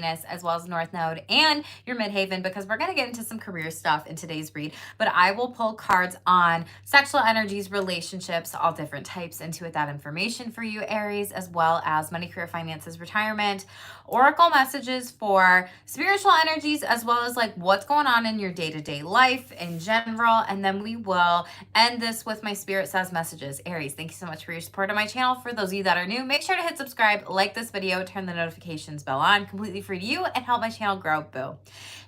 as well as North Node and your Midhaven, because we're going to get into some career stuff in today's read. But I will pull cards on sexual energies, relationships, all different types, intuit that information for you, Aries, as well as money, career, finances, retirement, oracle messages for spiritual energies, as well as like what's going on in your day-to-day life in general. And then we will end this with my Spirit Says messages. Aries, thank you so much for your support on my channel. For those of you that are new, make sure to hit subscribe, like this video, turn the notifications bell on, completely free to you, and help my channel grow. Boo.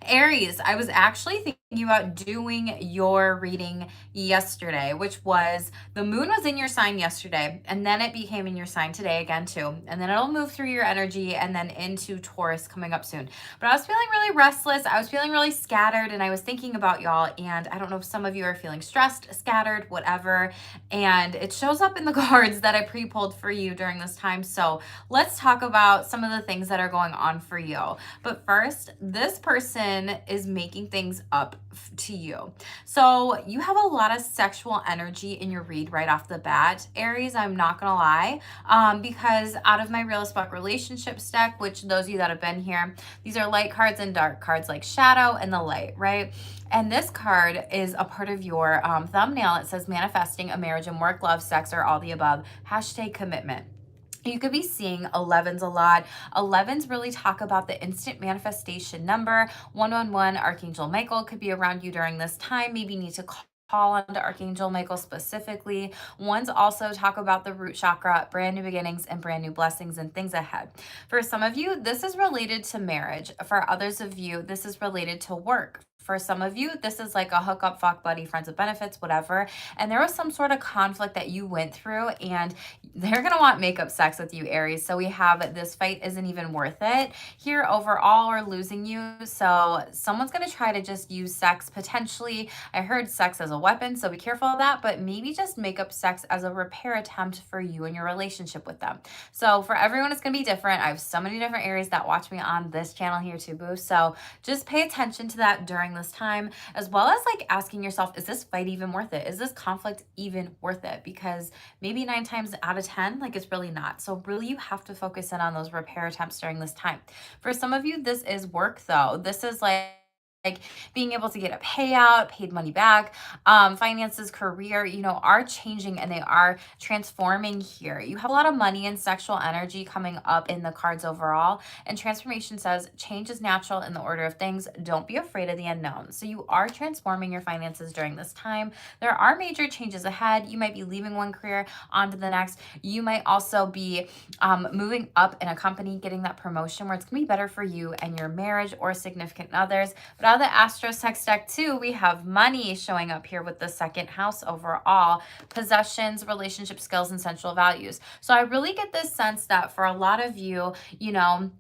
Aries, I was actually thinking about doing your reading yesterday, which was the moon was in your sign yesterday, and then it became in your sign today again too, and then it'll move through your energy and then into Taurus coming up soon. But I was feeling really restless, I was feeling really scattered, and I was thinking about y'all, and I don't know if some of you are feeling stressed, scattered, whatever, and it shows up in the cards that I pre-pulled for you during this time. So let's talk about some of the things that are going on for you. But first, this person is making things up to you. So you have a lot of sexual energy in your read right off the bat, Aries, I'm not gonna lie, because out of my Real as Fuck relationships deck, which those of you that have been here, these are light cards and dark cards, like shadow and the light, right? And this card is a part of your thumbnail. It says manifesting a marriage and work, love, sex, or all the above, hashtag commitment. You could be seeing 11s a lot. 11s really talk about the instant manifestation number. 111, Archangel Michael could be around you during this time. Maybe you need to call on to Archangel Michael specifically. Ones also talk about the root chakra, brand new beginnings and brand new blessings and things ahead. For some of you, this is related to marriage. For others of you, this is related to work. For some of you, this is like a hookup, fuck buddy, friends with benefits, whatever. And there was some sort of conflict that you went through, and they're going to want makeup sex with you, Aries. So we have this fight isn't even worth it here overall, or losing you. So someone's going to try to just use sex potentially. I heard sex as a weapon, so be careful of that, but maybe just makeup sex as a repair attempt for you and your relationship with them. So for everyone, it's going to be different. I have so many different Aries that watch me on this channel here too, boo. So just pay attention to that during this time, as well as like asking yourself, is this fight even worth it? Is this conflict even worth it? Because maybe 9 times out of 10, like it's really not. So really you have to focus in on those repair attempts during this time. For some of you, this is work though. This is like being able to get a payout, paid money back, finances, career, you know, are changing and they are transforming here. You have a lot of money and sexual energy coming up in the cards overall. And transformation says change is natural in the order of things. Don't be afraid of the unknown. So you are transforming your finances during this time. There are major changes ahead. You might be leaving one career onto the next. You might also be moving up in a company, getting that promotion where it's gonna be better for you and your marriage or significant others. But out of the Astro Sex deck too, we have money showing up here with the second house overall, possessions, relationship skills, and sensual values. So I really get this sense that for a lot of you, you know,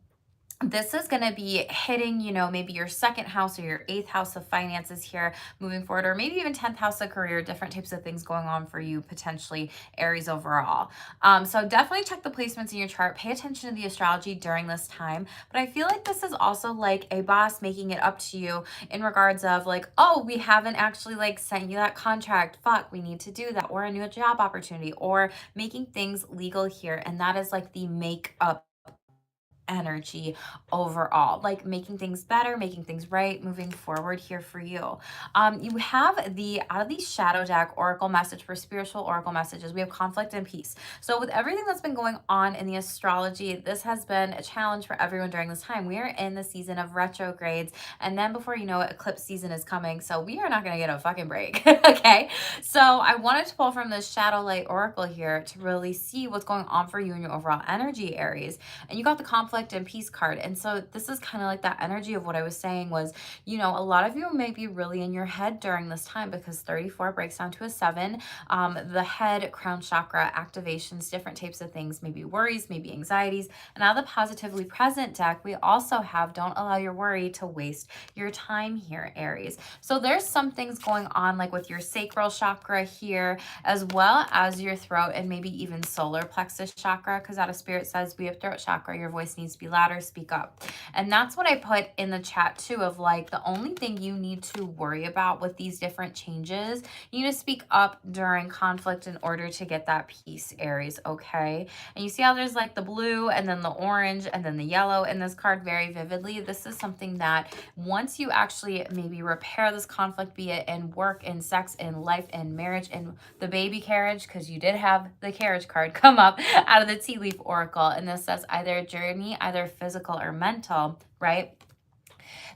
this is going to be hitting, you know, maybe your second house or your 8th house of finances here moving forward, or maybe even 10th house of career, different types of things going on for you, potentially Aries overall. So definitely check the placements in your chart. Pay attention to the astrology during this time. But I feel like this is also like a boss making it up to you in regards of like, oh, we haven't actually like sent you that contract. Fuck, we need to do that. Or a new job opportunity, or making things legal here. And that is like the make up energy overall, like making things better, making things right, moving forward here for you. You have the out of the shadow deck oracle message for spiritual oracle messages. We have conflict and peace. So with everything that's been going on in the astrology, this has been a challenge for everyone during this time. We are in the season of retrogrades, and then before you know it, eclipse season is coming. So we are not going to get a fucking break. Okay, so I wanted to pull from this shadow light oracle here to really see what's going on for you in your overall energy, Aries. And you got the conflict and peace card. And so this is kind of like that energy of what I was saying was, you know, a lot of you may be really in your head during this time, because 34 breaks down to a 7. The head, crown chakra, activations, different types of things, maybe worries, maybe anxieties. And out of the positively present deck, we also have don't allow your worry to waste your time here, Aries. So there's some things going on like with your sacral chakra here, as well as your throat and maybe even solar plexus chakra, because out of spirit says we have throat chakra, your voice needs needs to be louder, speak up. And that's what I put in the chat too, of like, the only thing you need to worry about with these different changes, you need to speak up during conflict in order to get that peace, Aries, okay? And you see how there's like the blue and then the orange and then the yellow in this card very vividly. This is something that once you actually maybe repair this conflict, be it in work, in sex, in life, in marriage, in the baby carriage, because you did have the carriage card come up out of the tea leaf oracle. And this says either journey, either physical or mental, right?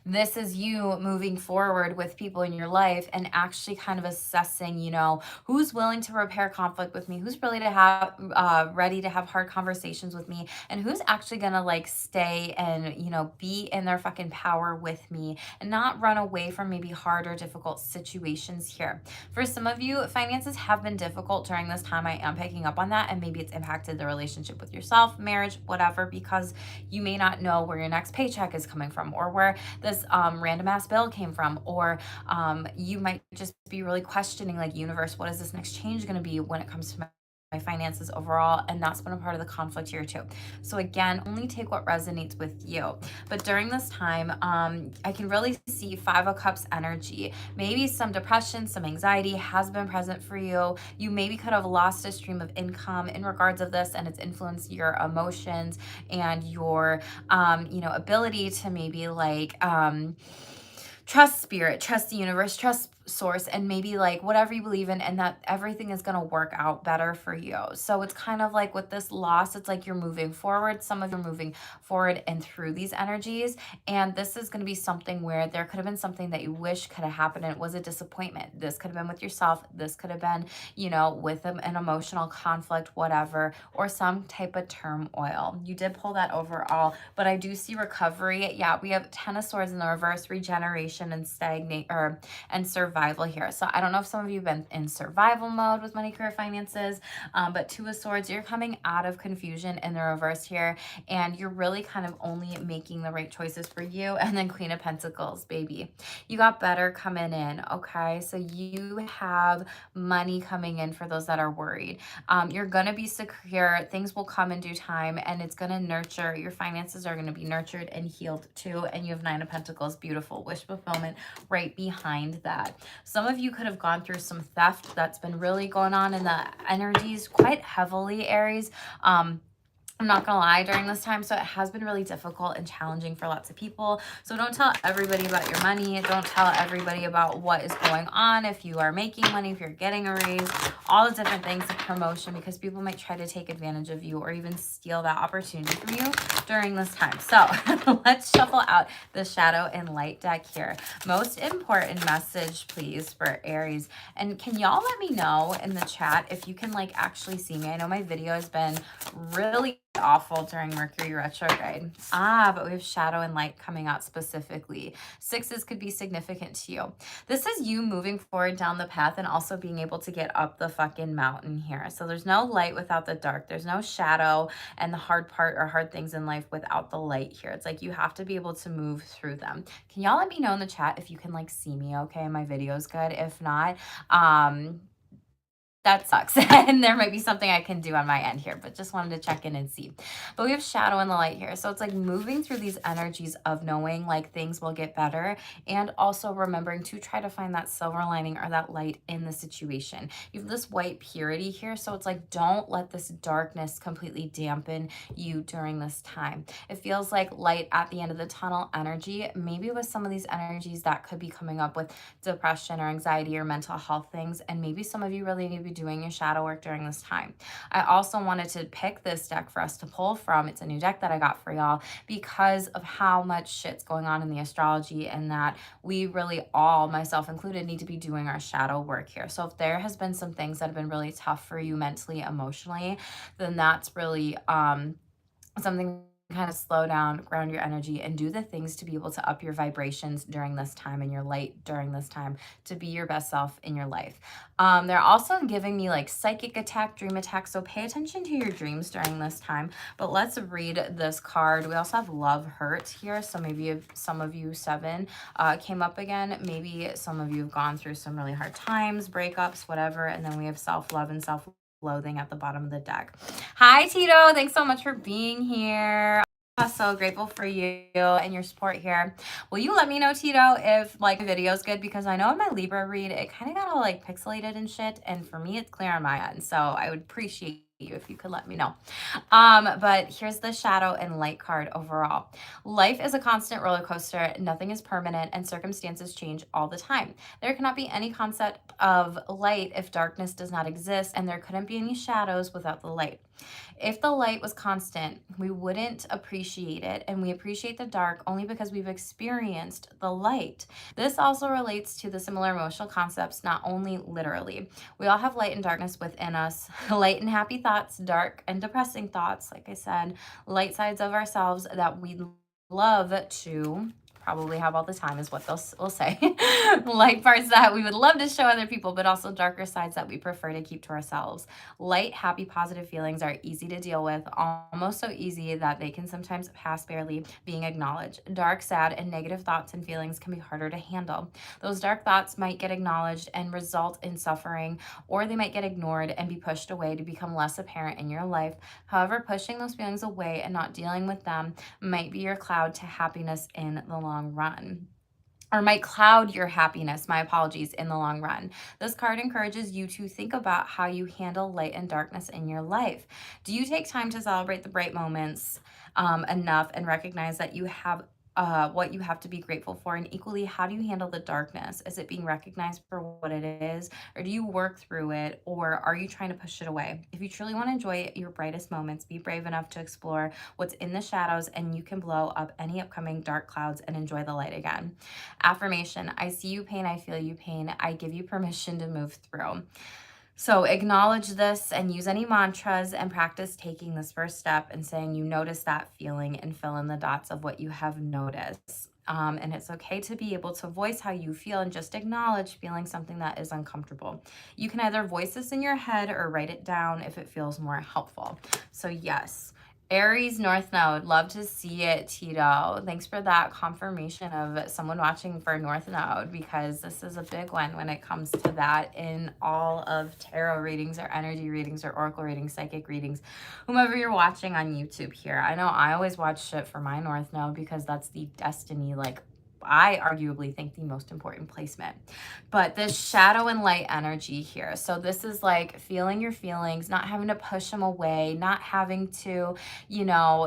This is you moving forward with people in your life and actually kind of assessing, you know, who's willing to repair conflict with me, who's really to have ready to have hard conversations with me, and who's actually gonna like stay and, you know, be in their fucking power with me and not run away from maybe hard or difficult situations here. For some of you, finances have been difficult during this time. I am picking up on that, and maybe it's impacted the relationship with yourself, marriage, whatever, because you may not know where your next paycheck is coming from, or where this random ass bill came from, or you might just be really questioning, like, universe, what is this next change going to be when it comes to my finances overall? And that's been a part of the conflict here too. So again, only take what resonates with you. But during this time, I can really see 5 of Cups energy. Maybe some depression, some anxiety has been present for you. You maybe could have lost a stream of income in regards of this, and it's influenced your emotions and your you know, ability to maybe like trust spirit, trust the universe, trust source, and maybe like whatever you believe in, and that everything is going to work out better for you. So it's kind of like with this loss, it's like you're moving forward. Some of you are moving forward and through these energies. And this is going to be something where there could have been something that you wish could have happened and it was a disappointment. This could have been with yourself. This could have been, you know, with an emotional conflict, whatever, or some type of turmoil. You did pull that overall, but I do see recovery. Yeah, we have 10 of Swords in the reverse, regeneration and stagnate and survival here. So I don't know if some of you have been in survival mode with money, career, finances, but 2 of Swords, you're coming out of confusion in the reverse here, and you're really kind of only making the right choices for you. And then Queen of Pentacles, baby, you got better coming in, okay? So you have money coming in for those that are worried. You're going to be secure. Things will come in due time, and it's going to nurture. Your finances are going to be nurtured and healed too. And you have 9 of Pentacles, beautiful wish fulfillment right behind that. Some of you could have gone through some theft that's been really going on in the energies quite heavily, Aries. I'm not gonna lie, during this time, so it has been really difficult and challenging for lots of people. So don't tell everybody about your money. Don't tell everybody about what is going on. If you are making money, if you're getting a raise, all the different things of promotion, because people might try to take advantage of you or even steal that opportunity from you during this time. So let's shuffle out the shadow and light deck here. Most important message, please, for Aries. And can y'all let me know in the chat if you can like actually see me? I know my video has been really awful during Mercury retrograde. But we have shadow and light coming out specifically. 6s could be significant to you. This is you moving forward down the path and also being able to get up the fucking mountain here. So there's no light without the dark. There's no shadow and the hard part or hard things in life without the light here. It's like you have to be able to move through them. Can y'all let me know in the chat if you can like see me okay? My video's good. If not, that sucks. And there might be something I can do on my end here, but just wanted to check in and see. But we have shadow and the light here. So it's like moving through these energies of knowing like things will get better, and also remembering to try to find that silver lining or that light in the situation. You have this white purity here. So it's like, don't let this darkness completely dampen you during this time. It feels like light at the end of the tunnel energy. Maybe with some of these energies that could be coming up with depression or anxiety or mental health things. And maybe some of you really need to be doing your shadow work during this time. I also wanted to pick this deck for us to pull from. It's a new deck that I got for y'all because of how much shit's going on in the astrology, and that we really all, myself included, need to be doing our shadow work here. So if there has been some things that have been really tough for you mentally, emotionally, then that's really something. Kind of slow down, ground your energy, and do the things to be able to up your vibrations during this time, and your light during this time, to be your best self in your life. They're also giving me like psychic attack, dream attack, so pay attention to your dreams during this time. But let's read this card. We also have love hurt here, so maybe some of you 7 came up again. Maybe some of you have gone through some really hard times, breakups, whatever. And then we have self-love and self-loathing at the bottom of the deck. Hi, Tito. Thanks so much for being here. So grateful for you and your support here. Will you let me know, Tito, if like the video's good? Because I know in my Libra read, it kind of got all like pixelated and shit. And for me, it's clear on my end. So I would appreciate you if you could let me know. But here's the shadow and light card overall. Life is a constant roller coaster. Nothing is permanent and circumstances change all the time. There cannot be any concept of light if darkness does not exist, and there couldn't be any shadows without the light. If the light was constant, we wouldn't appreciate it, and we appreciate the dark only because we've experienced the light. This also relates to the similar emotional concepts, not only literally. We all have light and darkness within us, light and happy thoughts, dark and depressing thoughts, like I said, light sides of ourselves that we love to probably have all the time is what will say. Light parts that we would love to show other people, but also darker sides that we prefer to keep to ourselves. Light, happy, positive feelings are easy to deal with, almost so easy that they can sometimes pass barely being acknowledged. Dark, sad, and negative thoughts and feelings can be harder to handle. Those dark thoughts might get acknowledged and result in suffering, or they might get ignored and be pushed away to become less apparent in your life. However, pushing those feelings away and not dealing with them might be your cloud to happiness in the long run, or might cloud your happiness, my apologies, in the long run. This card encourages you to think about how you handle light and darkness in your life. Do you take time to celebrate the bright moments enough and recognize that you have what you have to be grateful for? And equally, how do you handle the darkness? Is it being recognized for what it is, or do you work through it, or are you trying to push it away? If you truly want to enjoy your brightest moments, be brave enough to explore what's in the shadows, and you can blow up any upcoming dark clouds and enjoy the light again. Affirmation: I see you pain, I feel you pain, I give you permission to move through. So acknowledge this and use any mantras and practice taking this first step and saying you notice that feeling and fill in the dots of what you have noticed. And it's okay to be able to voice how you feel and just acknowledge feeling something that is uncomfortable. You can either voice this in your head or write it down if it feels more helpful. So yes. Aries North Node, love to see it, Tito. Thanks for that confirmation of someone watching for North Node, because this is a big one when it comes to that in all of tarot readings or energy readings or oracle readings, psychic readings, whomever you're watching on YouTube here. I know I always watch shit for my North Node because that's the destiny, like I arguably think the most important placement. But this shadow and light energy here. So this is like feeling your feelings, not having to push them away, not having to,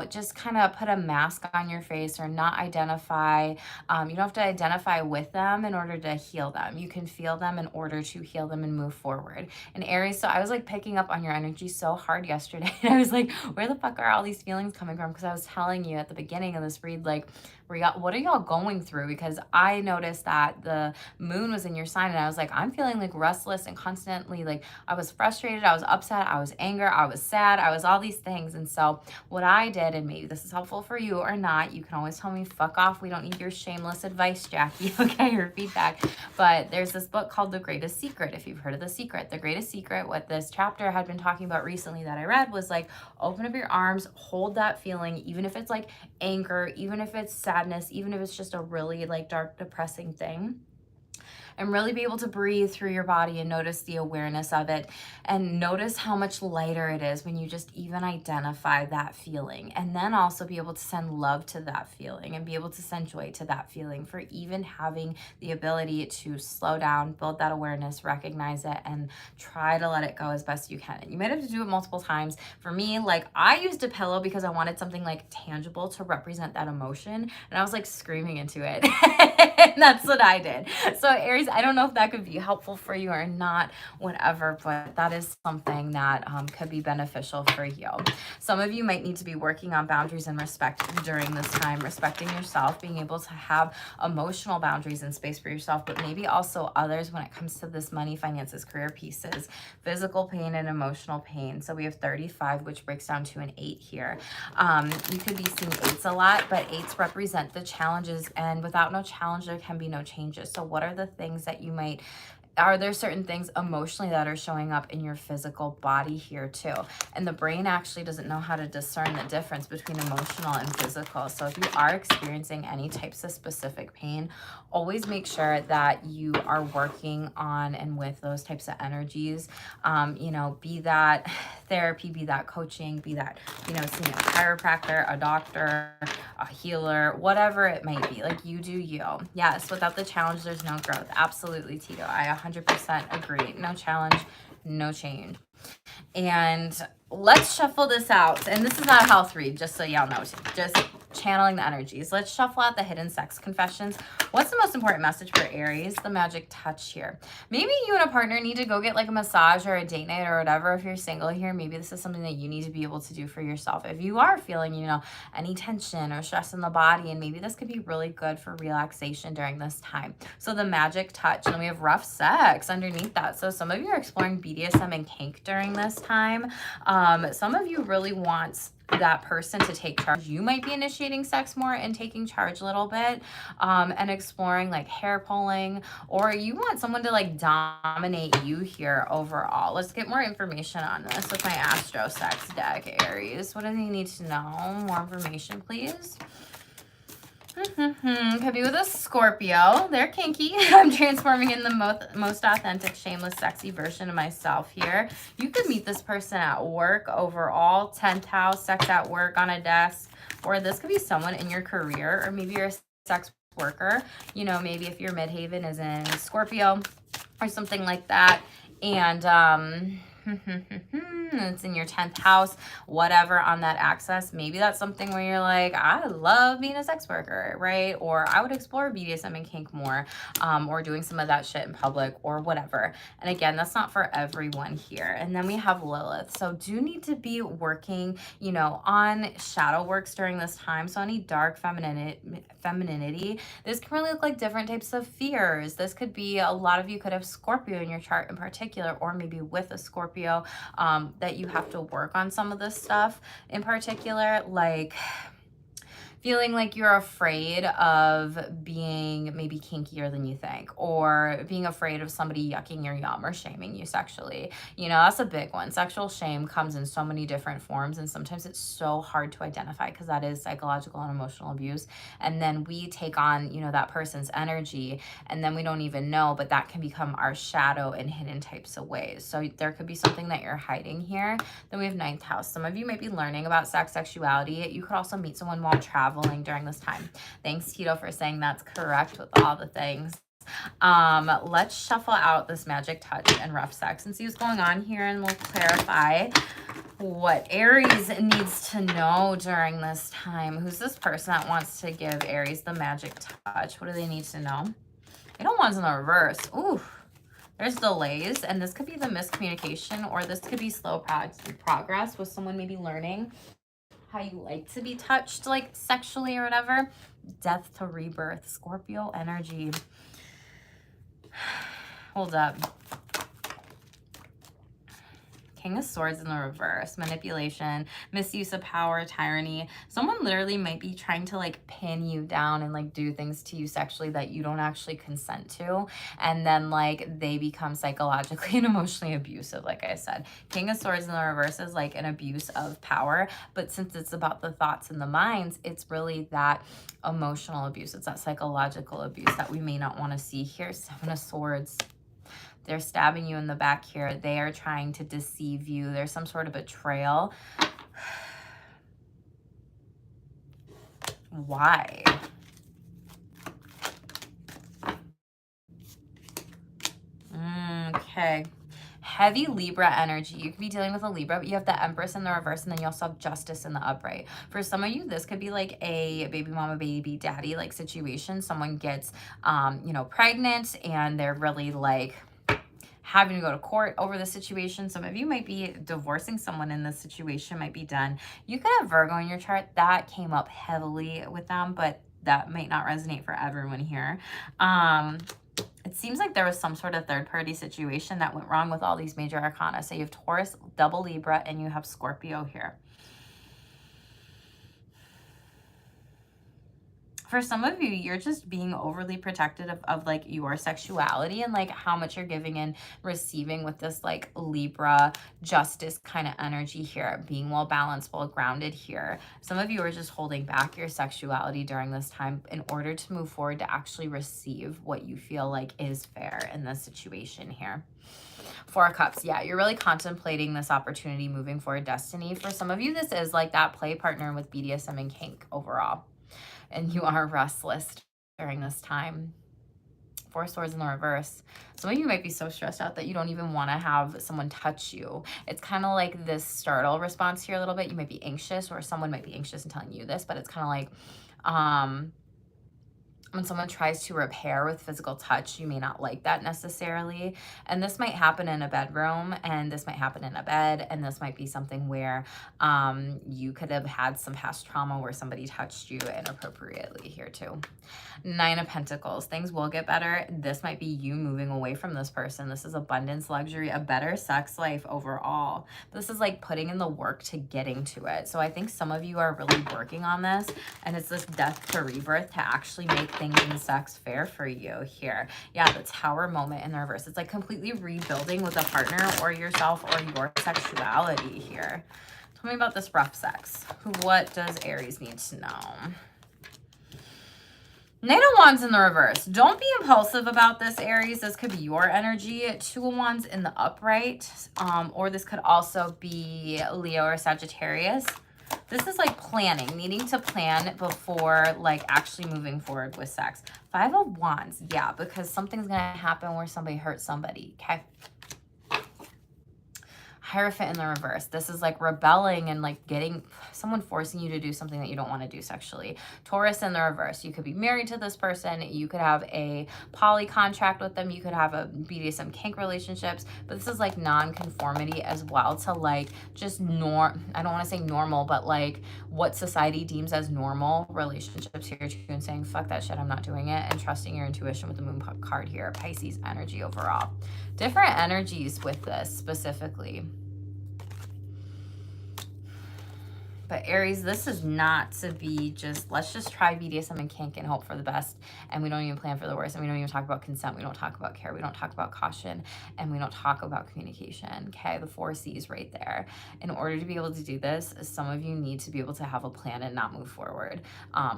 just kind of put a mask on your face or not identify. You don't have to identify with them in order to heal them. You can feel them in order to heal them and move forward. And Aries, so I was like picking up on your energy so hard yesterday. I was like, where the fuck are all these feelings coming from? Because I was telling you at the beginning of this read, like, what are y'all going through? Because I noticed that the moon was in your sign, and I was like, I'm feeling like restless and constantly like I was frustrated, I was upset, I was angry, I was sad, I was all these things. And so what I did, and maybe this is helpful for you or not, you can always tell me fuck off. We don't need your shameless advice, Jackie, okay, or feedback. But there's this book called The Greatest Secret. If you've heard of The Secret, The Greatest Secret, what this chapter had been talking about recently that I read was like, open up your arms, hold that feeling, even if it's like anger, even if it's sadness, even if it's just a really like dark, depressing thing. And really be able to breathe through your body and notice the awareness of it, and notice how much lighter it is when you just even identify that feeling, and then also be able to send love to that feeling and be able to send joy to that feeling, for even having the ability to slow down, build that awareness, recognize it, and try to let it go as best you can. And you might have to do it multiple times. For me, like I used a pillow because I wanted something like tangible to represent that emotion, and I was like screaming into it. And that's what I did. So Aries, I don't know if that could be helpful for you or not, whatever, but that is something that could be beneficial for you. Some of you might need to be working on boundaries and respect during this time, respecting yourself, being able to have emotional boundaries and space for yourself, but maybe also others when it comes to this money, finances, career pieces, physical pain and emotional pain. So we have 35, which breaks down to an 8 here. You could be seeing 8s a lot, but 8s represent the challenges, and without no challenge, there can be no changes. So what are the things that you might are there certain things emotionally that are showing up in your physical body here too? And the brain actually doesn't know how to discern the difference between emotional and physical. So if you are experiencing any types of specific pain, always make sure that you are working on and with those types of energies. You know, be that therapy, be that coaching, be that, you know, seeing a chiropractor, a doctor, a healer, whatever it might be. Like, you do you. Yes, without the challenge, there's no growth. Absolutely, Tito. I 100% agree. No challenge, no change. And let's shuffle this out. And this is not a health read, just so y'all know. Just channeling the energies. Let's shuffle out the hidden sex confessions. What's the most important message for Aries? The magic touch here. Maybe you and a partner need to go get like a massage or a date night or whatever. If you're single here, maybe this is something that you need to be able to do for yourself. If you are feeling, you know, any tension or stress in the body, and maybe this could be really good for relaxation during this time. So the magic touch, and then we have rough sex underneath that. So some of you are exploring BDSM and kink during this time. Some of you really want that person to take charge. You might be initiating sex more and taking charge a little bit, and exploring like hair pulling, or you want someone to like dominate you here overall. Let's get more information on this with my Astro Sex deck, Aries. What do they need to know? More information, please. Could be with a Scorpio. They're kinky. I'm transforming in the most authentic, shameless, sexy version of myself here. You could meet this person at work overall, 10th house, sex at work, on a desk, or this could be someone in your career, or maybe you're a sex worker. You know, maybe if your midhaven is in Scorpio or something like that. And it's in your 10th house, whatever on that axis. Maybe that's something where you're like, I love being a sex worker, right? Or I would explore BDSM and kink more, or doing some of that shit in public or whatever. And again, that's not for everyone here. And then we have Lilith. So do need to be working, you know, on shadow works during this time. So any dark femininity, this can really look like different types of fears. This could be, a lot of you could have Scorpio in your chart in particular, or maybe with a Scorpio, that you have to work on some of this stuff in particular, like feeling like you're afraid of being maybe kinkier than you think, or being afraid of somebody yucking your yum or shaming you sexually. You know, that's a big one. Sexual shame comes in so many different forms, and sometimes it's so hard to identify because that is psychological and emotional abuse. And then we take on, you know, that person's energy, and then we don't even know, but that can become our shadow in hidden types of ways. So there could be something that you're hiding here. Then we have 9th house. Some of you might be learning about sex, sexuality. You could also meet someone while traveling during this time. Thanks, Tito, for saying that's correct with all the things. Let's shuffle out this magic touch and rough sex and see what's going on here, and we'll clarify what Aries needs to know during this time. Who's this person that wants to give Aries the magic touch? What do they need to know? I don't want in the reverse. Ooh. There's delays, and this could be the miscommunication, or this could be slow progress with someone maybe learning how you like to be touched, like sexually or whatever. Death to rebirth, Scorpio energy. Hold up. King of Swords in the reverse, manipulation, misuse of power, tyranny. Someone literally might be trying to like pin you down and like do things to you sexually that you don't actually consent to. And then like they become psychologically and emotionally abusive. Like I said, King of Swords in the reverse is like an abuse of power. But since it's about the thoughts and the minds, it's really that emotional abuse. It's that psychological abuse that we may not want to see here. 7 of Swords. They're stabbing you in the back here. They are trying to deceive you. There's some sort of betrayal. Why? Okay. Heavy Libra energy. You could be dealing with a Libra, but you have the Empress in the reverse, and then you also have Justice in the upright. For some of you, this could be like a baby mama, baby daddy like situation. Someone gets, you know, pregnant, and they're really like having to go to court over the situation. Some of you might be divorcing someone in this situation, might be done. You could have Virgo in your chart. That came up heavily with them, but that might not resonate for everyone here. It seems like there was some sort of third-party situation that went wrong with all these major arcana. So you have Taurus, double Libra, and you have Scorpio here. For some of you, you're just being overly protective of like your sexuality and like how much you're giving and receiving with this like Libra justice kind of energy here, being well balanced, well grounded here. Some of you are just holding back your sexuality during this time in order to move forward to actually receive what you feel like is fair in this situation here. Four of Cups. Yeah, you're really contemplating this opportunity moving forward, destiny. For some of you, this is like that play partner with BDSM and kink overall. And you are restless during this time. Four Swords in the reverse. Some of you might be so stressed out that you don't even want to have someone touch you. It's kind of like this startle response here a little bit. You might be anxious, or someone might be anxious and telling you this, but it's kind of like when someone tries to repair with physical touch, you may not like that necessarily. And this might happen in a bedroom, and this might happen in a bed, and this might be something where you could have had some past trauma where somebody touched you inappropriately here too. Nine of Pentacles. Things will get better. This might be you moving away from this person. This is abundance, luxury, a better sex life overall. This is like putting in the work to getting to it. So I think some of you are really working on this, and it's this death to rebirth to actually make things in sex fair for you here. Yeah, the Tower moment in the reverse. It's like completely rebuilding with a partner or yourself or your sexuality here. Tell me about this rough sex. What does Aries need to know? Knight of Wands in the reverse. Don't be impulsive about this, Aries. This could be your energy. Two of Wands in the upright. Or this could also be Leo or Sagittarius. This is like planning, needing to plan before like actually moving forward with sex. Five of Wands. Yeah, because something's going to happen where somebody hurts somebody. Okay. Hierophant in the reverse. This is like rebelling and like getting someone forcing you to do something that you don't want to do sexually. Taurus in the reverse. You could be married to this person. You could have a poly contract with them. You could have a BDSM kink relationships. But this is like non-conformity as well to like just I don't want to say normal, but like what society deems as normal relationships here too, and saying, fuck that shit, I'm not doing it. And trusting your intuition with the moon card here. Pisces energy overall. Different energies with this specifically. But Aries, this is not to be just, let's just try BDSM and kink and hope for the best. And we don't even plan for the worst. And we don't even talk about consent. We don't talk about care. We don't talk about caution. And we don't talk about communication. Okay, the 4 C's right there. In order to be able to do this, some of you need to be able to have a plan and not move forward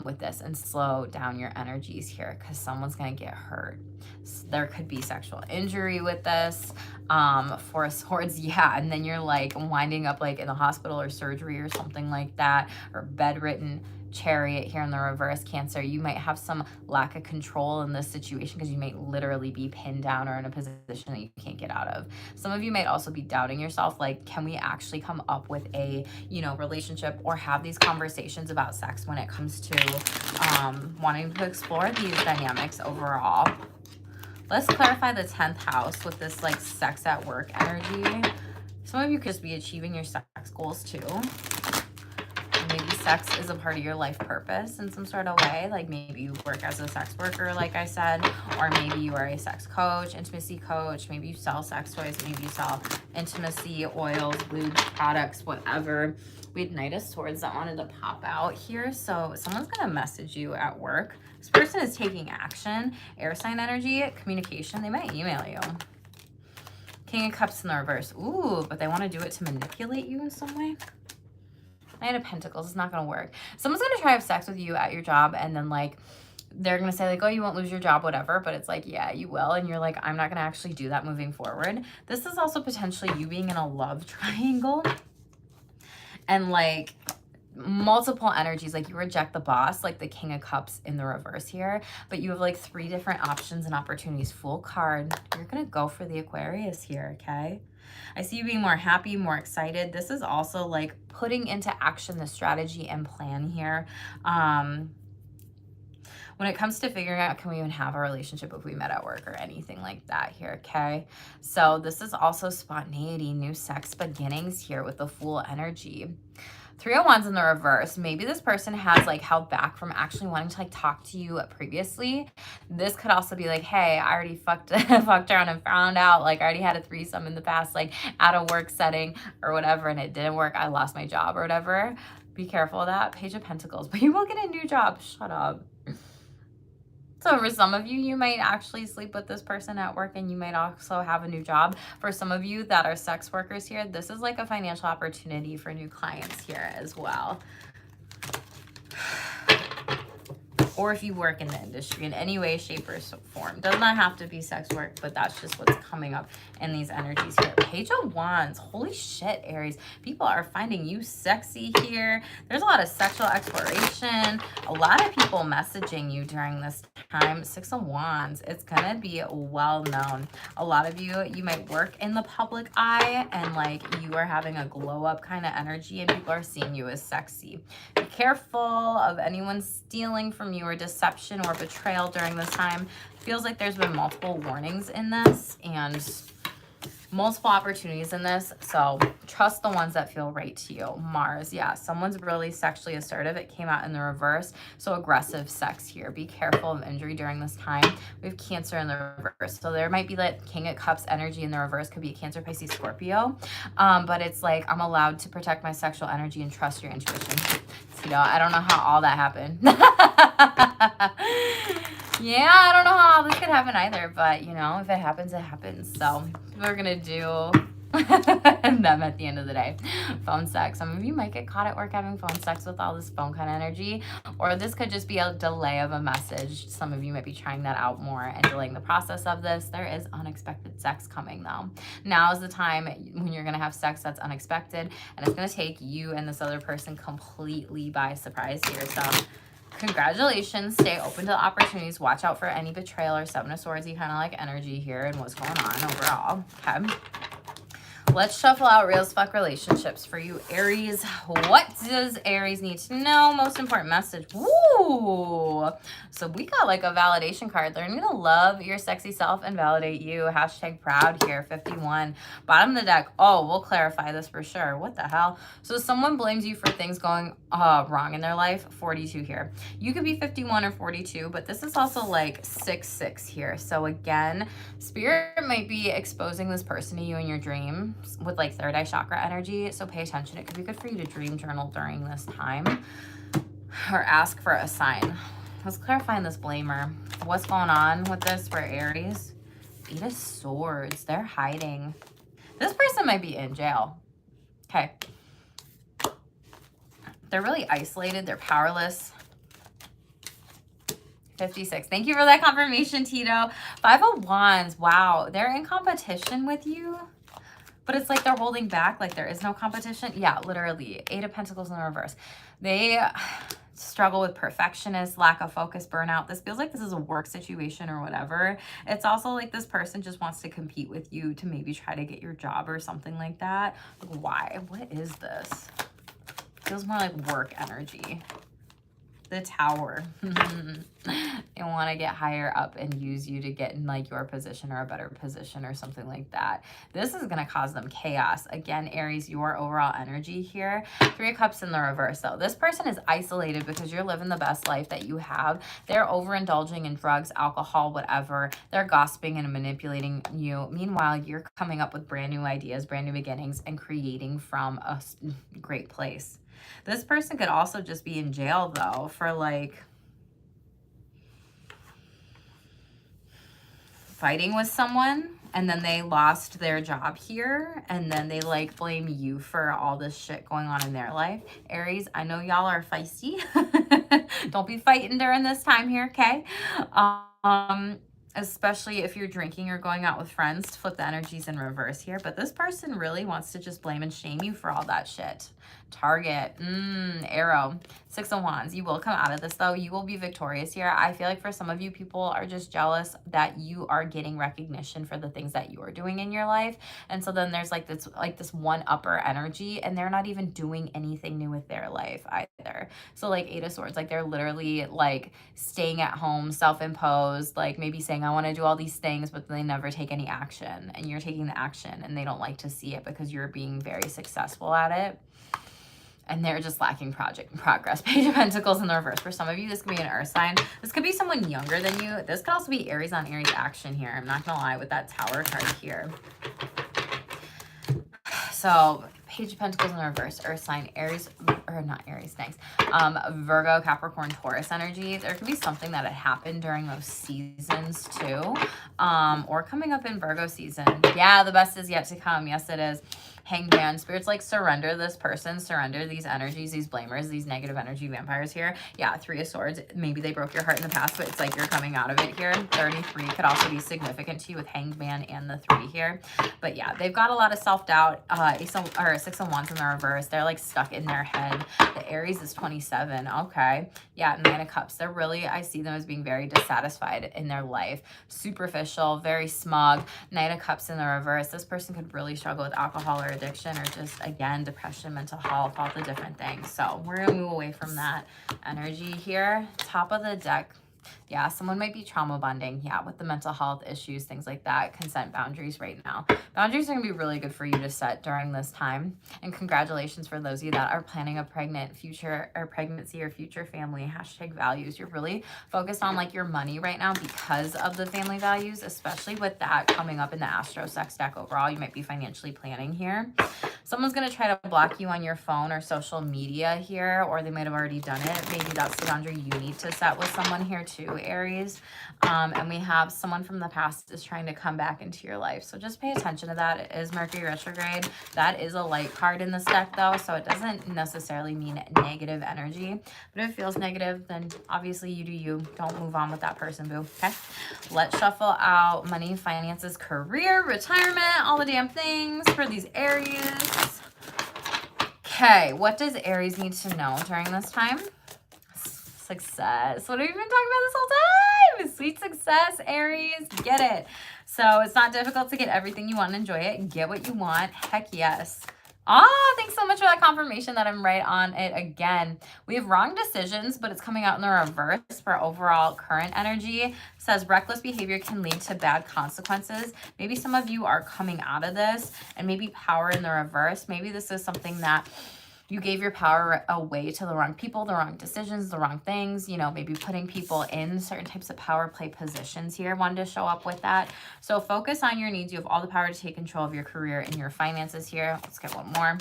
with this and slow down your energies here, because someone's going to get hurt. So there could be sexual injury with this. 4 of Swords, yeah. And then you're like winding up like in the hospital or surgery or something like that, or bedridden. Chariot here in the reverse, Cancer. You might have some lack of control in this situation because you might literally be pinned down or in a position that you can't get out of. Some of you might also be doubting yourself, like, can we actually come up with a, relationship or have these conversations about sex when it comes to wanting to explore these dynamics overall. Let's clarify the 10th house with this like sex at work energy. Some of you could just be achieving your sex goals too. Maybe sex is a part of your life purpose in some sort of way. Like maybe you work as a sex worker, like I said, or maybe you are a sex coach, intimacy coach. Maybe you sell sex toys. Maybe you sell intimacy oils, lube products, whatever. We had Knight of Swords that wanted to pop out here. So someone's going to message you at work. This person is taking action. Air sign energy, communication. They might email you. King of Cups in the reverse. Ooh, but they want to do it to manipulate you in some way. Knight of Pentacles. It's not going to work. Someone's going to try to have sex with you at your job, and then like they're going to say like, oh, you won't lose your job, whatever. But it's like, yeah, you will. And you're like, I'm not going to actually do that moving forward. This is also potentially you being in a love triangle. And like multiple energies, like you reject the boss, like the King of Cups in the reverse here, but you have like 3 different options and opportunities. Full card. You're going to go for the Aquarius here, okay? I see you being more happy, more excited. This is also like putting into action the strategy and plan here. When it comes to figuring out, can we even have a relationship if we met at work or anything like that here, okay? So this is also spontaneity, new sex beginnings here with the Fool energy. 3 of Wands in the reverse. Maybe this person has like held back from actually wanting to like talk to you previously. This could also be like, hey, I already fucked around and found out, like I already had a threesome in the past, like at a work setting or whatever, and it didn't work. I lost my job or whatever. Be careful of that. Page of Pentacles, but you will get a new job. Shut up. So for some of you, you might actually sleep with this person at work, and you might also have a new job. For some of you that are sex workers here, this is like a financial opportunity for new clients here as well. Or if you work in the industry in any way, shape, or form. Does not have to be sex work, but that's just what's coming up in these energies here. Page of Wands. Holy shit, Aries. People are finding you sexy here. There's a lot of sexual exploration. A lot of people messaging you during this time. Six of Wands. It's going to be well known. A lot of you might work in the public eye, and like you are having a glow up kind of energy, and people are seeing you as sexy. Be careful of anyone stealing from you, or deception or betrayal during this time. Feels like there's been multiple warnings in this and multiple opportunities in this. So trust the ones that feel right to you. Mars, yeah, someone's really sexually assertive. It came out in the reverse. So aggressive sex here. Be careful of injury during this time. We have Cancer in the reverse. So there might be like King of Cups energy in the reverse. Could be a Cancer, Pisces, Scorpio. But it's like, I'm allowed to protect my sexual energy and trust your intuition. You know, I don't know how all that happened. Yeah, I don't know how all this could happen either, but you know, if it happens, it happens. So we're gonna do them at the end of the day. Phone sex. Some of you might get caught at work having phone sex with all this phone kind of energy, or this could just be a delay of a message. Some of you might be trying that out more and delaying the process of this. There is unexpected sex coming though. Now is the time when you're gonna have sex that's unexpected, and it's gonna take you and this other person completely by surprise here. So congratulations. Stay open to the opportunities. Watch out for any betrayal or Seven of Swords-y kind of like energy here and what's going on overall. Okay. Let's shuffle out real as fuck relationships for you, Aries. What does Aries need to know? Most important message. Woo! So we got like a validation card. They're going to love your sexy self and validate you. Hashtag proud here, 51. Bottom of the deck. Oh, we'll clarify this for sure. What the hell? So someone blames you for things going wrong in their life. 42 here. You could be 51 or 42, but this is also like 6-6 here. So again, Spirit might be exposing this person to you in your dream with like third eye chakra energy. So pay attention. It could be good for you to dream journal during this time or ask for a sign. Let's clarify this blamer. What's going on with this for Aries? 8 of Swords. They're hiding. This person might be in jail. Okay. They're really isolated. They're powerless. 56. Thank you for that confirmation, Tito. 5 of Wands. Wow. They're in competition with you. But it's like they're holding back, like there is no competition. Yeah, literally. 8 of Pentacles in the reverse. They struggle with perfectionist, lack of focus, burnout. This feels like this is a work situation or whatever. It's also like this person just wants to compete with you to maybe try to get your job or something like that. Like, why? What is this? Feels more like work energy. The Tower. They want to get higher up and use you to get in like your position or a better position or something like that. This is going to cause them chaos. Again, Aries, your overall energy here. 3 of Cups in the reverse though. This person is isolated because you're living the best life that you have. They're overindulging in drugs, alcohol, whatever. They're gossiping and manipulating you. Meanwhile, you're coming up with brand new ideas, brand new beginnings, and creating from a great place. This person could also just be in jail though for like fighting with someone, and then they lost their job here, and then they like blame you for all this shit going on in their life. Aries, I know y'all are feisty. Don't be fighting during this time here, okay? Especially if you're drinking or going out with friends, to flip the energies in reverse here. But this person really wants to just blame and shame you for all that shit. Target, arrow, 6 of Wands. You will come out of this though. You will be victorious here. I feel like for some of you, people are just jealous that you are getting recognition for the things that you are doing in your life. And so then there's like this one upper energy, and they're not even doing anything new with their life either. So like 8 of Swords, like they're literally like staying at home, self-imposed, like maybe saying, I want to do all these things, but they never take any action, and you're taking the action, and they don't like to see it because you're being very successful at it. And they're just lacking progress. Page of Pentacles in the reverse. For some of you, this could be an earth sign. This could be someone younger than you. This could also be Aries on Aries action here. I'm not going to lie with that Tower card here. So Page of Pentacles in the reverse, Earth sign, Aries, or not Aries, thanks. Virgo, Capricorn, Taurus energy. There could be something that had happened during those seasons too, or coming up in Virgo season. Yeah, the best is yet to come. Yes, it is. Hanged Man. Spirits like surrender this person, surrender these energies, these blamers, these negative energy vampires here. Yeah, Three of Swords. Maybe they broke your heart in the past, but it's like you're coming out of it here. 33 could also be significant to you with Hanged Man and the 3 here. But yeah, they've got a lot of self-doubt. Six of Wands in the reverse. They're like stuck in their head. The Aries is 27. Okay. Yeah, Nine of Cups. They're really, I see them as being very dissatisfied in their life. Superficial, very smug. Knight of Cups in the reverse. This person could really struggle with alcohol or addiction, or just, again, depression, mental health, all the different things. So we're going to move away from that energy here. Top of the deck. Yeah, someone might be trauma bonding. Yeah, with the mental health issues, things like that. Consent boundaries right now. Boundaries are going to be really good for you to set during this time. And congratulations for those of you that are planning a pregnancy or future family. Hashtag values. You're really focused on like your money right now because of the family values, especially with that coming up in the Astro Sex deck overall. You might be financially planning here. Someone's going to try to block you on your phone or social media here, or they might have already done it. Maybe that's the boundary you need to set with someone here too, Aries. And we have someone from the past is trying to come back into your life. So just pay attention to that. It is Mercury retrograde. That is a light card in this deck though, so it doesn't necessarily mean negative energy. But if it feels negative, then obviously you do you. Don't move on with that person, boo. Okay? Let's shuffle out money, finances, career, retirement, all the damn things for these Aries. Okay, what does Aries need to know during this time? Success. What have we been talking about this whole time? Sweet success, Aries. Get it. So it's not difficult to get everything you want and enjoy it. Get what you want. Heck yes. Thanks so much for that confirmation that I'm right on it again. We have wrong decisions, but it's coming out in the reverse for overall current energy. It says reckless behavior can lead to bad consequences. Maybe some of you are coming out of this, and maybe power in the reverse. Maybe this is something that you gave your power away to the wrong people, the wrong decisions, the wrong things, you know, maybe putting people in certain types of power play positions here. Wanted to show up with that. So focus on your needs. You have all the power to take control of your career and your finances here. Let's get one more.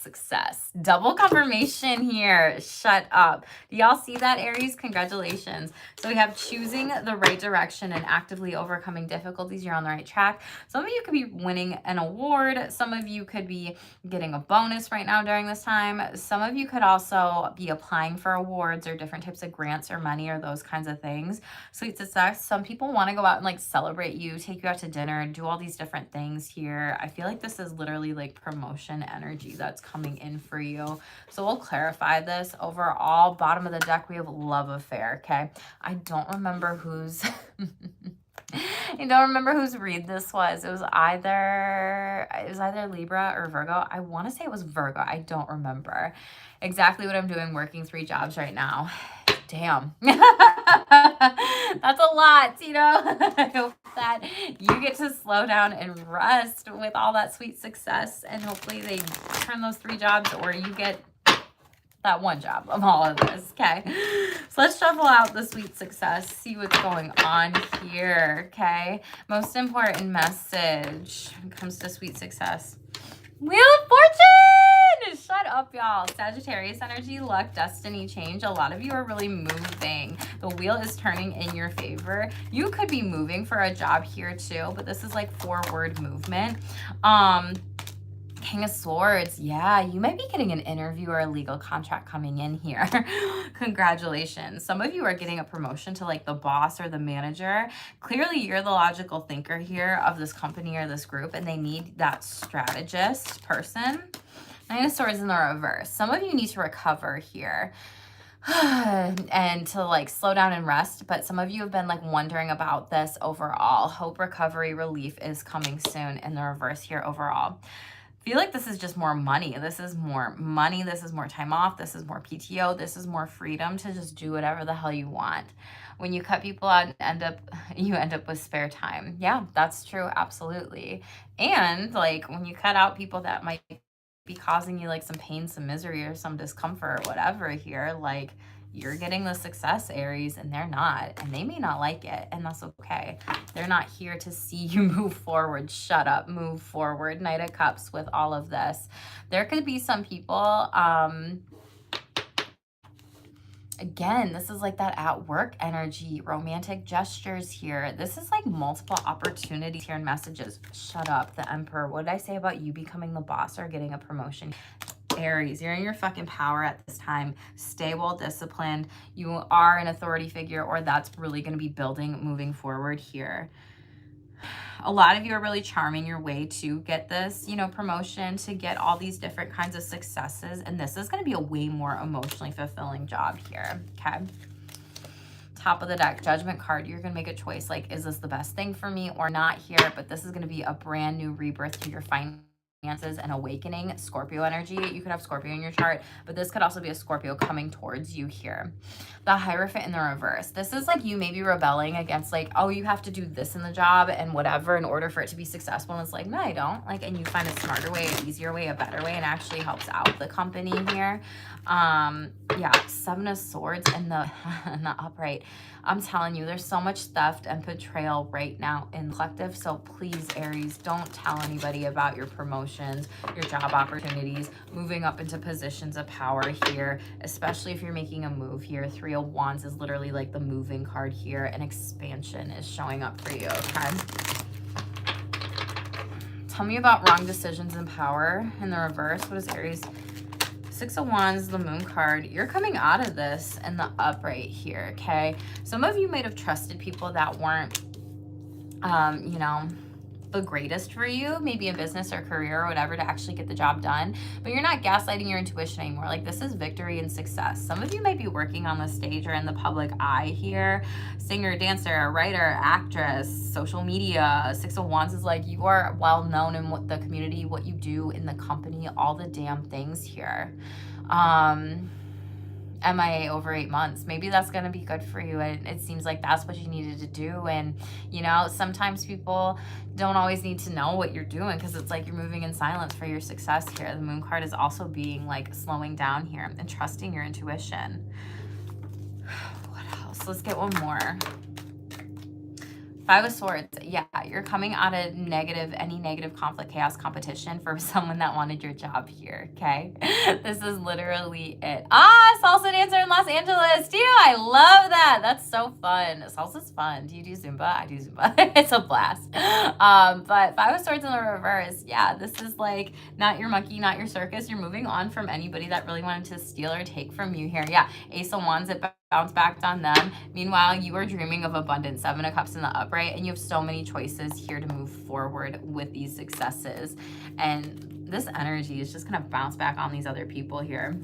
Success. Double confirmation here. Shut up. Do y'all see that, Aries? Congratulations. So we have choosing the right direction and actively overcoming difficulties. You're on the right track. Some of you could be winning an award. Some of you could be getting a bonus right now during this time. Some of you could also be applying for awards or different types of grants or money or those kinds of things. Sweet success. Some people want to go out and like celebrate you, take you out to dinner, do all these different things here. I feel like this is literally like promotion energy that's coming in for you. So we'll clarify this. Overall, bottom of the deck, we have love affair. Okay. I don't remember whose I don't remember whose read this was. It was either Libra or Virgo. I want to say it was Virgo. I don't remember exactly what I'm doing, working 3 jobs right now. Damn. That's a lot, you know. I hope that you get to slow down and rest with all that sweet success, and hopefully they turn those 3 jobs, or you get that 1 job of all of this. Okay, so let's shuffle out the sweet success, see what's going on here. Okay, most important message when it comes to sweet success. Wheel of Fortune! Shut up, y'all. Sagittarius energy, luck, destiny, change. A lot of you are really moving. The wheel is turning in your favor. You could be moving for a job here too, but this is like forward movement. King of Swords. Yeah, you might be getting an interview or a legal contract coming in here. Congratulations. Some of you are getting a promotion to like the boss or the manager. Clearly, you're the logical thinker here of this company or this group, and they need that strategist person. Nine of Swords in the reverse. Some of you need to recover here and to like slow down and rest, but some of you have been like wondering about this overall. Hope, recovery, relief is coming soon in the reverse here overall. Feel like this is just more money. This is more money. This is more time off. This is more PTO. This is more freedom to just do whatever the hell you want. When you cut people out and you end up with spare time. Yeah, that's true. Absolutely. And like when you cut out people that might be causing you like some pain, some misery, or some discomfort or whatever here, like you're getting the success, Aries, and they're not, and they may not like it, and that's okay. They're not here to see you move forward. Shut up, move forward. Knight of Cups with all of this. There could be some people, again, this is like that at work energy, romantic gestures here. This is like multiple opportunities here and messages. Shut up, the Emperor. What did I say about you becoming the boss or getting a promotion? Aries, you're in your fucking power at this time. Stay well disciplined. You are an authority figure, or that's really going to be building moving forward here. A lot of you are really charming your way to get this, you know, promotion, to get all these different kinds of successes. And this is going to be a way more emotionally fulfilling job here. Okay. Top of the deck, Judgment card. You're going to make a choice. Like, is this the best thing for me or not here? But this is going to be a brand new rebirth to your finances and awakening. Scorpio energy. You could have Scorpio in your chart, but this could also be a Scorpio coming towards you here. The Hierophant in the reverse. This is like you maybe rebelling against like, oh, you have to do this in the job and whatever in order for it to be successful. And it's like, no, I don't. Like, and you find a smarter way, an easier way, a better way, and actually helps out the company here. Yeah, Seven of Swords in the upright. I'm telling you, there's so much theft and betrayal right now in collective. So please, Aries, don't tell anybody about your promotions, your job opportunities, moving up into positions of power here, especially if you're making a move here. Three of Wands is literally like the moving card here, and expansion is showing up for you, okay? Tell me about wrong decisions in power in the reverse. What is Aries? Six of Wands, the Moon card. You're coming out of this in the upright here, okay? Some of you might have trusted people that weren't, you know, the greatest for you, maybe in business or career or whatever, to actually get the job done. But you're not gaslighting your intuition anymore. Like, this is victory and success. Some of you might be working on the stage or in the public eye here. Singer, dancer, writer, actress, social media. Six of Wands is like you are well known in what the community, what you do in the company, all the damn things here. MIA over 8 months. Maybe that's going to be good for you. And it seems like that's what you needed to do. And, you know, sometimes people don't always need to know what you're doing, because it's like you're moving in silence for your success here. The Moon card is also being like slowing down here and trusting your intuition. What else? Let's get one more. Five of Swords. Yeah, you're coming out of any negative conflict, chaos, competition for someone that wanted your job here, okay? This is literally it. Salsa dancer in Los Angeles. Do you know, I love that. That's so fun. Salsa's fun. Do you do Zumba? I do Zumba. It's a blast. But Five of Swords in the reverse. Yeah, this is like not your monkey, not your circus. You're moving on from anybody that really wanted to steal or take from you here. Yeah, Ace of Wands, it bounce back on them. Meanwhile, you are dreaming of abundance. Seven of Cups in the upright, and you have so many choices here to move forward with these successes. And this energy is just going to bounce back on these other people here.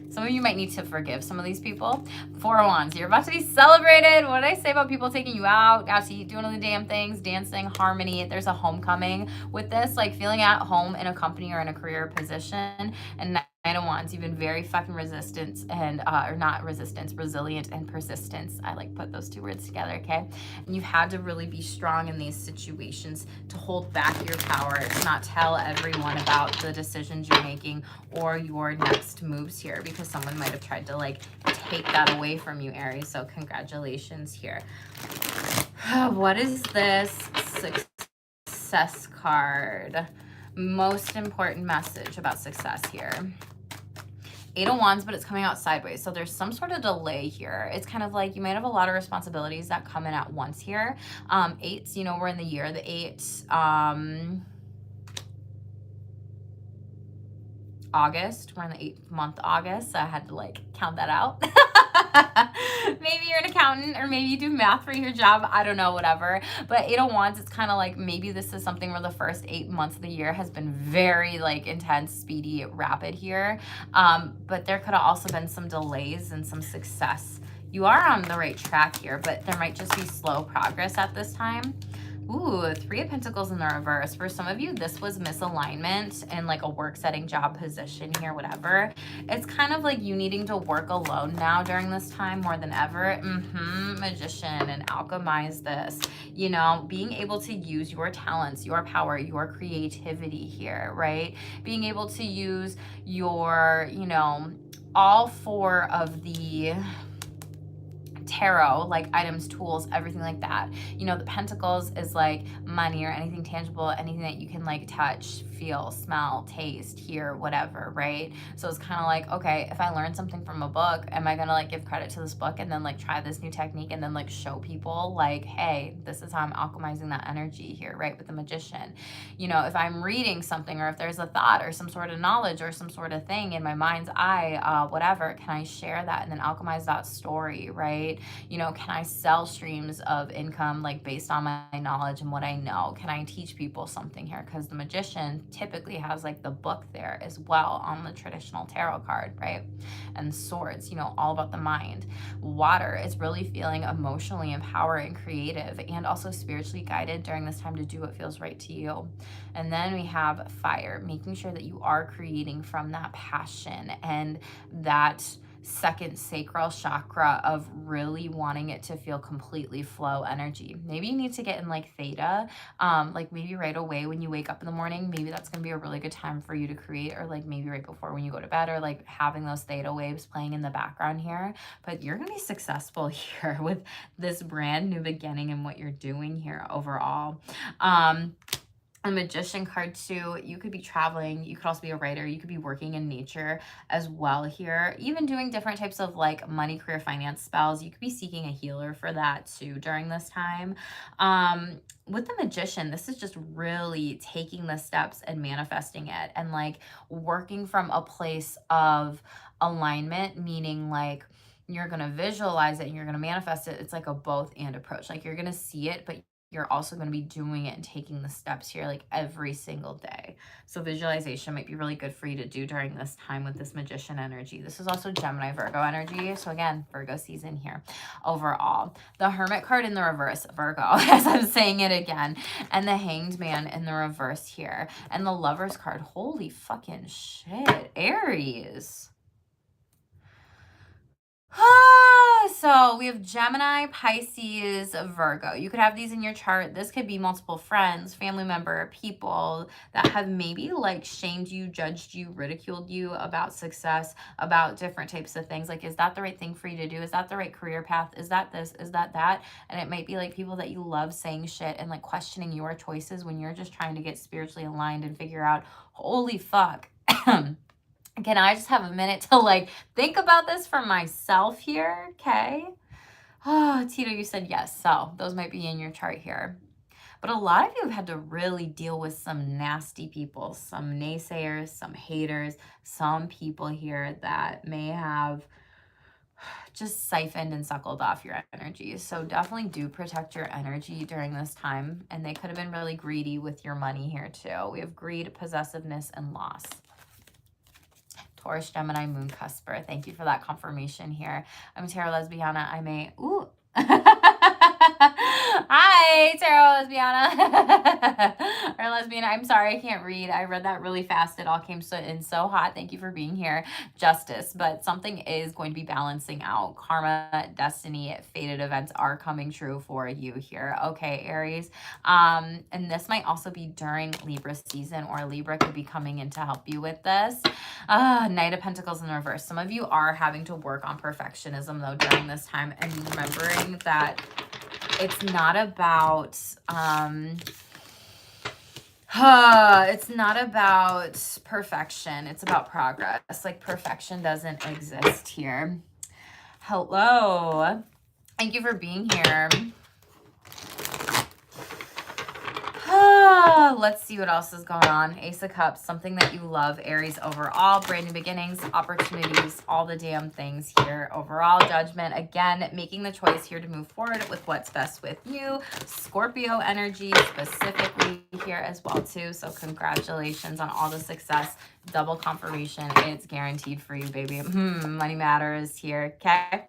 Some of you might need to forgive some of these people. Four of Wands, you're about to be celebrated. What did I say about people taking you out to eat, doing all the damn things, dancing, harmony? There's a homecoming with this, like feeling at home in a company or in a career position. And Nine of Wands, you've been very fucking resistant and, or not resistance, resilient and persistence. I like put those two words together, okay? And you've had to really be strong in these situations to hold back your power, to not tell everyone about the decisions you're making or your next moves here, because someone might have tried to like take that away from you, Aries. So congratulations here. What is this success card? Most important message about success here. Eight of Wands, but it's coming out sideways. So there's some sort of delay here. It's kind of like you might have a lot of responsibilities that come in at once here. Eights, you know, we're in the year, the eights, August, we're in the 8th month, August. So I had to like count that out. Maybe you're an accountant, or maybe you do math for your job. I don't know, whatever. But Eight of Wands, it's kind of like maybe this is something where the first 8 months of the year has been very like intense, speedy, rapid here. But there could have also been some delays and some success. You are on the right track here, but there might just be slow progress at this time. Ooh, Three of Pentacles in the reverse. For some of you, this was misalignment in like a work setting, job position here, whatever. It's kind of like you needing to work alone now during this time more than ever. Magician, and alchemize this. You know, being able to use your talents, your power, your creativity here, right? Being able to use your, you know, all 4 of the tarot, like items, tools, everything like that. You know, the pentacles is like money or anything tangible, anything that you can like touch, feel, smell, taste, hear, whatever, right? So it's kind of like, okay, if I learn something from a book, am I gonna like give credit to this book and then like try this new technique and then like show people like, hey, this is how I'm alchemizing that energy here, right? With the Magician. You know, if I'm reading something or if there's a thought or some sort of knowledge or some sort of thing in my mind's eye, whatever, can I share that and then alchemize that story, right? You know, can I sell streams of income like based on my knowledge and what I know? Can I teach people something here? Because the Magician typically has like the book there as well on the traditional tarot card, right? And swords, you know, all about the mind. Water is really feeling emotionally empowered, creative, and also spiritually guided during this time to do what feels right to you. And then we have fire, making sure that you are creating from that passion and that second sacral chakra of really wanting it to feel completely flow energy. Maybe you need to get in like theta, like maybe right away when you wake up in the morning, maybe that's going to be a really good time for you to create, or like maybe right before when you go to bed, or like having those theta waves playing in the background here. But you're going to be successful here with this brand new beginning and what you're doing here overall. A Magician card too, you could be traveling, you could also be a writer, you could be working in nature as well here, even doing different types of like money, career, finance spells. You could be seeking a healer for that too during this time. With the Magician, this is just really taking the steps and manifesting it and like working from a place of alignment, meaning like you're going to visualize it and you're going to manifest it. It's like a both and approach. Like you're going to see it, but you're also going to be doing it and taking the steps here like every single day. So visualization might be really good for you to do during this time with this Magician energy. This is also Gemini, Virgo energy. So again, Virgo season here overall. The Hermit card in the reverse, Virgo, as I'm saying it again. And the Hanged Man in the reverse here. And the Lover's card. Holy fucking shit. Aries. So we have Gemini, Pisces, Virgo. You could have these in your chart. This could be multiple friends, family member, people that have maybe like shamed you, judged you, ridiculed you about success, about different types of things. Like, is that the right thing for you to do? Is that the right career path? Is that this? Is that that? And it might be like people that you love saying shit and like questioning your choices when you're just trying to get spiritually aligned and figure out, holy fuck. Can I just have a minute to like think about this for myself here? Okay. Oh, Tito, you said yes. So those might be in your chart here. But a lot of you have had to really deal with some nasty people, some naysayers, some haters, some people here that may have just siphoned and suckled off your energy. So definitely do protect your energy during this time. And they could have been really greedy with your money here too. We have greed, possessiveness, and loss. Taurus, Gemini, Moon, Cusper. Thank you for that confirmation here. I'm Tarot Lesbiana. I'm a... Ooh. Hi, Tarot Lesbiana. Or Lesbian. I'm sorry, I can't read. I read that really fast. It all came in so hot. Thank you for being here. Justice. But something is going to be balancing out. Karma, destiny, fated events are coming true for you here. Okay, Aries. And this might also be during Libra season, or Libra could be coming in to help you with this. Knight of Pentacles in the reverse. Some of you are having to work on perfectionism though during this time, and remembering that it's not about it's not about perfection. It's about progress. Like perfection doesn't exist here. Hello. Thank you for being here. Let's see what else is going on. Ace of Cups, something that you love. Aries overall, brand new beginnings, opportunities, all the damn things here. Overall, Judgment, again, making the choice here to move forward with what's best with you. Scorpio energy specifically here as well too. So congratulations on all the success. Double confirmation. It's guaranteed for you, baby. Money matters here. Okay.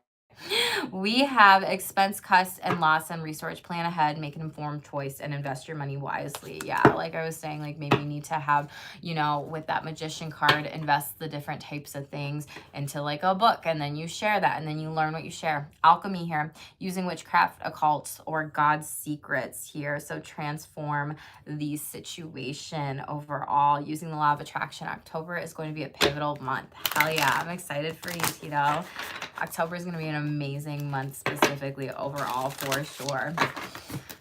We have expense cuts and loss and research. Plan ahead, make an informed choice, and invest your money wisely. Yeah, like I was saying, like maybe you need to have, you know, with that magician card, invest the different types of things into like a book, and then you share that, and then you learn what you share. Alchemy here, using witchcraft, occult, or God's secrets here. So transform the situation overall using the law of attraction. October is going to be a pivotal month. Hell yeah, I'm excited for you, Tito. October is going to be an amazing month specifically overall for sure.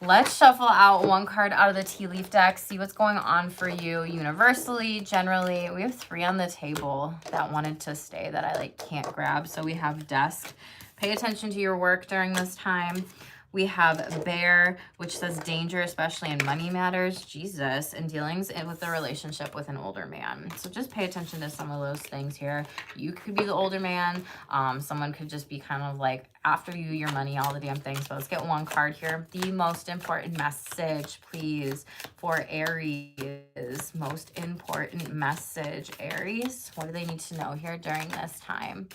Let's shuffle out one card out of the tea leaf deck, see what's going on for you universally, generally. We have 3 on the table that wanted to stay that I like can't grab. So we have desk. Pay attention to your work during this time. We have bear, which says danger, especially in money matters, Jesus, and dealings with a relationship with an older man. So just pay attention to some of those things here. You could be the older man. Someone could just be kind of like after you, your money, all the damn things. So let's get one card here. The most important message, please, for Aries. Most important message, Aries. What do they need to know here during this time?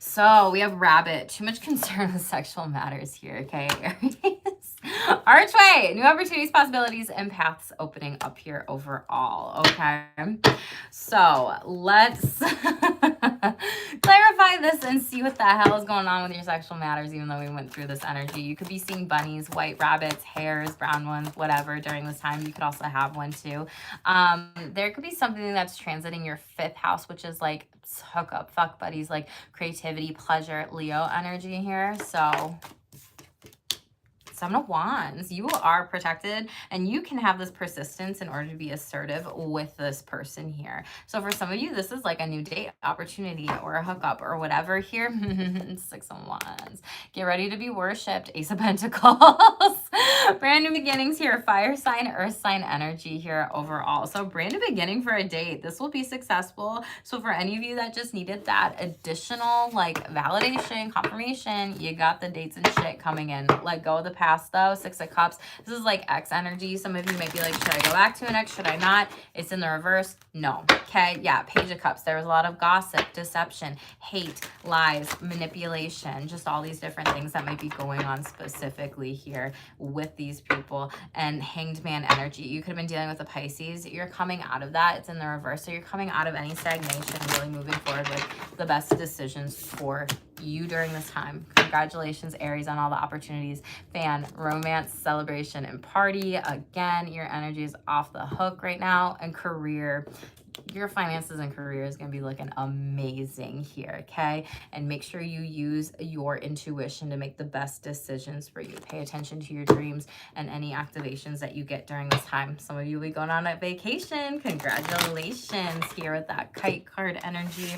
So we have rabbit. Too much concern with sexual matters here, okay, Aries? Archway, new opportunities, possibilities, and paths opening up here overall, okay? So let's clarify this and see what the hell is going on with your sexual matters, even though we went through this energy. You could be seeing bunnies, white rabbits, hares, brown ones, whatever during this time. You could also have one too. There could be something that's transiting your 5th house, which is like hook up, fuck buddies, like creativity, pleasure, Leo energy here. So 7 of Wands, you are protected and you can have this persistence in order to be assertive with this person here. So for some of you, this is like a new date opportunity or a hookup or whatever here. 6 of Wands. Get ready to be worshipped. Ace of Pentacles. Brand new beginnings here. Fire sign, earth sign energy here overall. So brand new beginning for a date. This will be successful. So for any of you that just needed that additional like validation, confirmation, you got the dates and shit coming in. Let go of the past though. 6 of Cups. This is like ex energy. Some of you might be like, should I go back to an ex? Should I not? It's in the reverse. No. Okay. Yeah. Page of Cups. There was a lot of gossip, deception, hate, lies, manipulation, just all these different things that might be going on specifically here with these people. And Hanged Man energy. You could have been dealing with a Pisces. You're coming out of that. It's in the reverse. So you're coming out of any stagnation, really moving forward with the best decisions for you during this time. Congratulations, Aries, on all the opportunities. Fan, romance, celebration, and party. Again, your energy is off the hook right now. And career, your finances and career is going to be looking amazing here, okay? And make sure you use your intuition to make the best decisions for you. Pay attention to your dreams and any activations that you get during this time. Some of you will be going on a vacation. Congratulations here with that kite card energy.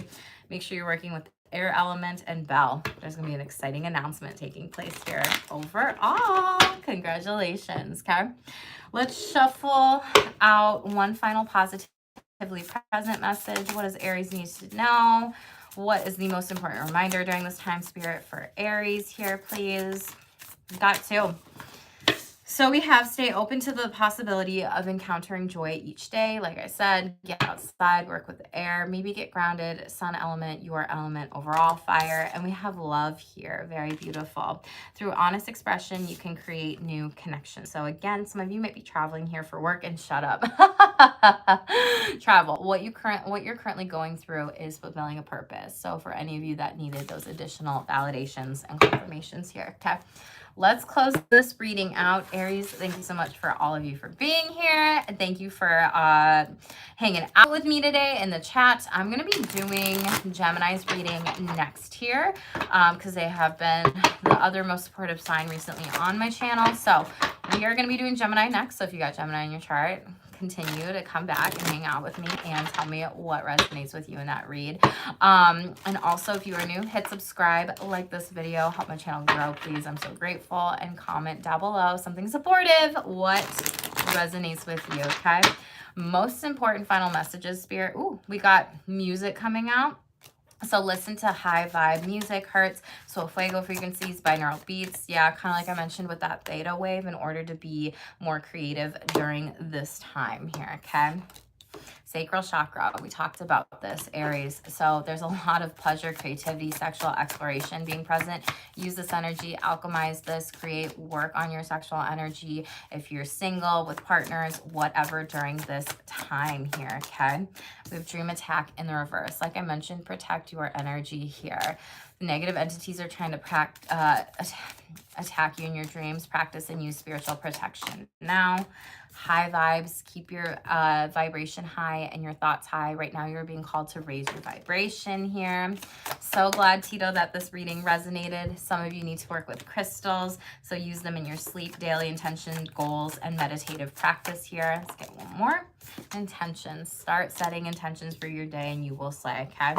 Make sure you're working with air element and bell. There's gonna be an exciting announcement taking place here overall. Congratulations, okay? Let's shuffle out one final positively present message. What does Aries need to know? What is the most important reminder during this time, Spirit, for Aries here, please? Got 2. So we have stay open to the possibility of encountering joy each day. Like I said, get outside, work with the air, maybe get grounded, sun element, your element, overall fire. And we have love here, very beautiful. Through honest expression, you can create new connections. So again, some of you might be traveling here for work, and shut up. Travel. What you're currently going through is fulfilling a purpose. So for any of you that needed those additional validations and confirmations here, okay? Let's close this reading out. Aries, thank you so much for all of you for being here. Thank you for hanging out with me today in the chat. I'm going to be doing Gemini's reading next here because they have been the other most supportive sign recently on my channel. So we are going to be doing Gemini next. So if you got Gemini in your chart, continue to come back and hang out with me and tell me what resonates with you in that read. And also, if you are new, hit subscribe, like this video, help my channel grow, please. I'm so grateful. And comment down below something supportive, what resonates with you, okay? Most important final messages, Spirit. Ooh, we got music coming out. So listen to high vibe music, hertz, so fuego frequencies, binaural beats. Yeah, kind of like I mentioned with that theta wave in order to be more creative during this time here, okay? Sacral chakra, we talked about this, Aries. So there's a lot of pleasure, creativity, sexual exploration being present. Use this energy, alchemize this, create work on your sexual energy. If you're single, with partners, whatever during this time here, okay? We have dream attack in the reverse. Like I mentioned, protect your energy here. Negative entities are trying to attack you in your dreams. Practice and use spiritual protection now. High vibes, keep your vibration high and your thoughts high. Right now you're being called to raise your vibration here. So glad, Tito, that this reading resonated. Some of you need to work with crystals, so use them in your sleep, daily intention, goals, and meditative practice here. Let's get one more. Intentions. Start setting intentions for your day and you will slay, okay?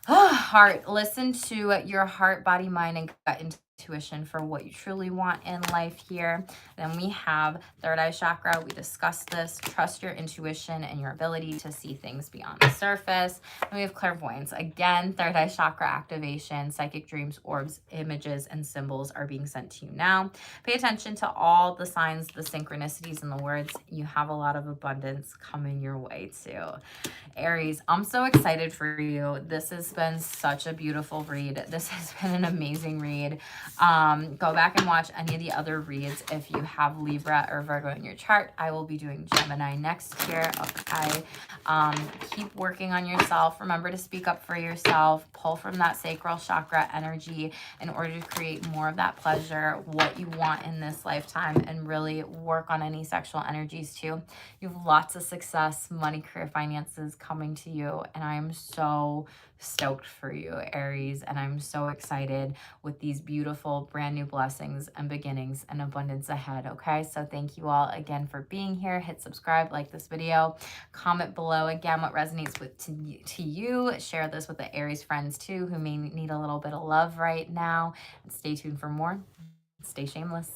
Heart, listen to your heart, body, mind, and gut intuition for what you truly want in life here. Then we have third eye chakra. We discussed this. Trust your intuition and your ability to see things beyond the surface. And we have clairvoyance. Again, third eye chakra activation, psychic dreams, orbs, images, and symbols are being sent to you now. Pay attention to all the signs, the synchronicities, and the words. You have a lot of abundance coming your way too. Aries, I'm so excited for you. This has been such a beautiful read. This has been an amazing read. Go back and watch any of the other reads if you have Libra or Virgo in your chart. I will be doing Gemini next year. Okay. Keep working on yourself. Remember to speak up for yourself. Pull from that sacral chakra energy in order to create more of that pleasure, what you want in this lifetime, and really work on any sexual energies too. You have lots of success, money, career, finances coming to you, and I am so stoked for you, Aries, and I'm so excited with these beautiful brand new blessings and beginnings and abundance ahead. Okay, so thank you all again for being here. Hit subscribe, like this video, comment below again what resonates with to you. Share this with the Aries friends too who may need a little bit of love right now, and stay tuned for more. Stay shameless.